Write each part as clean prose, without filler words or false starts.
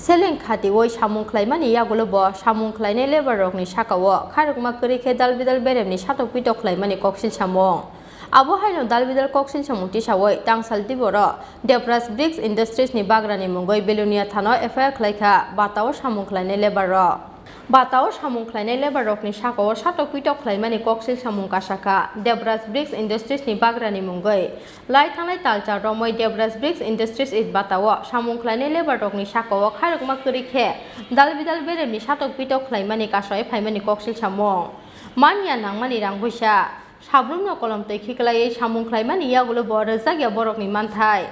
सेलें खाती वो सामुं खलायमानि यागुलबो सामुं खलायनाय लेबार रकनि साकाओ खारकमा करिखे दालबिदाल बेरेमनि साटक पिटक खलायमानि कक्सिल सामुं आबो हायनो दालबिदाल कक्सिल सामुंति सावै तांसाल दिबर देवराज ब्रिक्स इंडस्ट्रीजनि बाग्रानि मुंगै बेलुनिया थानो एफआईआर खलायखा बाताओ सामुं खलायनाय लेबार बाताओ सामुं खलायनाय लेबार रकनि साकाओ साटक पिटक खलायमानि कक्सिल सामुं कासाखा देवराज ब्रिक्स इंडस्ट्रीजनि बाग्रानि मुंगै लाई थांनाय तालचा रमै देवराज ब्रिक्स इंडस्ट्रीज इट बाताओ सामुं खलायनाय लेबार रकनि साकाओ खारकमा करिखे दालबिदाल बेरेमनि साटक पिटक खलायमानि कासाय फायमानि कक्सिल सामुं मानिया नांमानि रां फैसा साब्रुमनो कलम तैखिखलायै सामुं खलायमानि यागुलो रोजागिया बरकनि मानथाय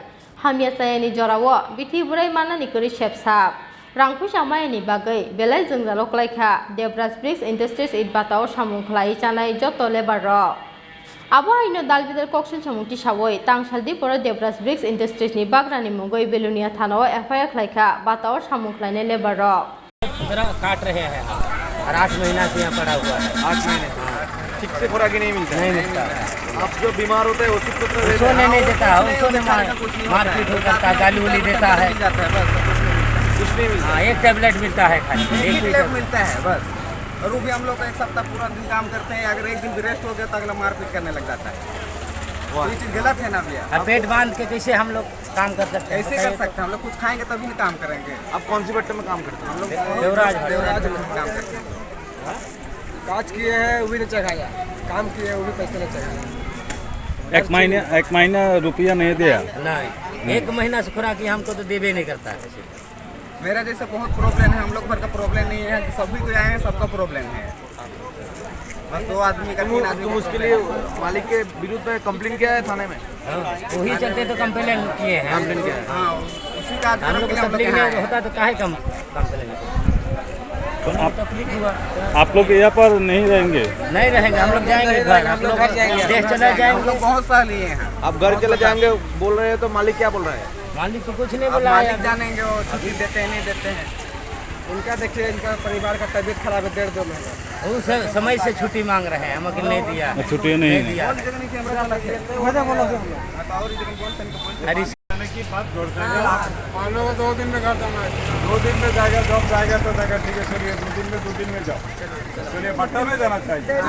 हामिया चायानि जराओ बिथि बुराय मानानि करि सेबसाब रां फैसा मायानि बागै बेलाय जोंजाल खलायखा देवराज ब्रिक्स इंडस्ट्रीज इट बाताओ सामुं खलायै जानाय जत लेबार आबो आइनो दालबिदाल कक्सिल सामुंति सावै तांसालदि बर देवराज ब्रिक्स इंडस्ट्रीजनि बाग्रानि मुंगै बेलुनिया थानो एफआईआर खलायखा बाताओ सामुं खलायनाय लेबार काट रहे हैं और 8 महीना से यहाँ पड़ा हुआ है। 8 महीने ठीक से खुराक नहीं मिलता आप जो बीमार होते हैं उसी को सोने नहीं देता है, उसने मारपीट करता है, गाली उली देता है, कुछ नहीं मिलता। हाँ, एक टैबलेट मिलता है खाली, एक टैबलेट मिलता है बस। और वो भी हम लोग एक सप्ताह पूरा दिन काम करते हैं, अगर एक दिन भी रेस्ट हो गया तो अगला मारपीट करने लग जाता है। ये चीज़ गलत है ना भैया। पेट बांध के कैसे हम लोग काम कर सकते हैं? ऐसे कर सकते हैं हम लोग, कुछ खाएंगे तभी ना काम करेंगे। अब कौन सी भट्टे में काम करते हैं हम लोग? देवराज में काम करते हैं। काज किए हैं वो भी नहीं चढ़ाया, काम किए हैं वो भी पैसे नहीं चढ़ाया। एक महीना रुपया नहीं दिया नहीं, 1 महीना से खुराक हमको तो देवे नहीं करता है। मेरा जैसे बहुत प्रॉब्लम है, हम लोग भर का प्रॉब्लम नहीं है, सभी को आए हैं सबका प्रॉब्लम है। बस 2 आदमी का 3 आदमी। उसके लिए मालिक के विरुद्ध में कंप्लेन किया है थाने में? वही चलते तो कंप्लेन किए हैं। कंप्लेन किया है। हाँ, उसी का हम लोग तकलीफ होता तो काहे कंप्लेन तो आप लोग यहाँ पर नहीं रहेंगे? नहीं रहेंगे, हम लोग जाएंगे घर। आप लोग देश चला जाएंगे। हम लोग बहुत साल लिए हैं। आप घर चले जाएंगे बोल रहे हैं तो मालिक क्या बोल रहा है? मालिक तो कुछ नहीं बोला। मालिक जानेंगे वो छुट्टी देते हैं नहीं देते हैं। इनका देखिए, इनका परिवार का तबीयत खराब है, 1.5-2 महीना वो समय से छुट्टी मांग रहे हैं, हमको नहीं दिया। छुट्टी नहीं दिया। मानो 2 दिन में घर जाना है। 2 दिन में जाएगा, जब जाएगा तो जाएगा, ठीक है चलिए 2 दिन में जाओ। चलिए भट्टा में जाना चाहिए,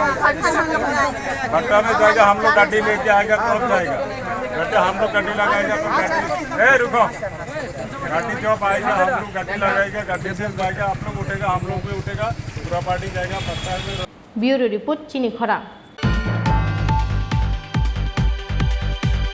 भट्टा में जाएगा, हम लोग गाड़ी लेके आएगा तब जाएगा। बेटा हम लोग गाड़ी लगाएगा तो गाड़ी रुको, गाड़ी जब आएगा हम लोग गाड़ी लगाएगा, गाड़ी से जाएगा, आप लोग उठेगा, हम लोग भी उठेगा, पूरा पार्टी जाएगा। ब्यूरो रिपोर्ट चीनी खरा।